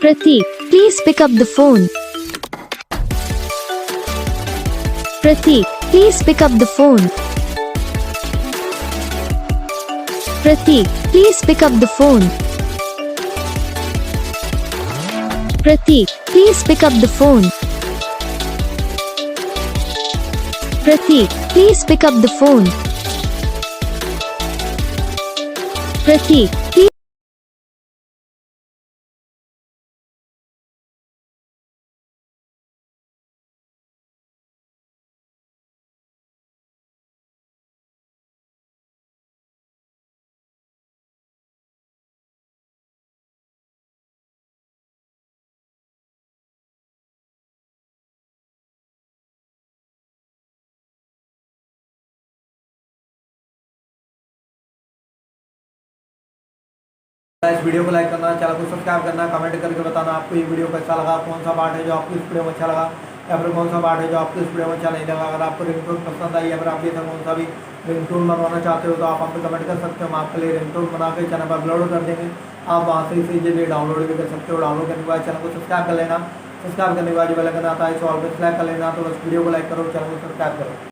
Pratik, please pick up the phone. Pratik, please pick up the phone. Pratik, please pick up the phone. Pratik, please pick up the phone. Pratik, please pick up the phone. Pratik, please. इस video को like करना, channel को subscribe करना, comment करके बताना आपको ये video कैसा लगा, कौन सा पार्ट है जो आपको इस वीडियो में अच्छा लगा या फिर कौन सा पार्ट है जो आपको इस वीडियो में अच्छा नहीं लगा। अगर आपको रिंगटोन पसंद आई या फिर आप ये कौन सा भी रिंगटोन बनवाना चाहते हो तो आप हम पे कमेंट कर सकते हो। हम आपके लिए रिंगटोन बना के चैनल पर अपलोड कर देंगे। आप वहाँ से इसे डाउनलोड भी कर सकते हो। डाउनलोड करने के बाद चैनल को सब्सक्राइब कर लेना। सब्सक्राइब करने के बाद जो बेल आइकन आता है इसे ऑल पे सेलेक्ट कर लेना। तो बस वीडियो को लाइक करो, चैनल को सब्सक्राइब करो।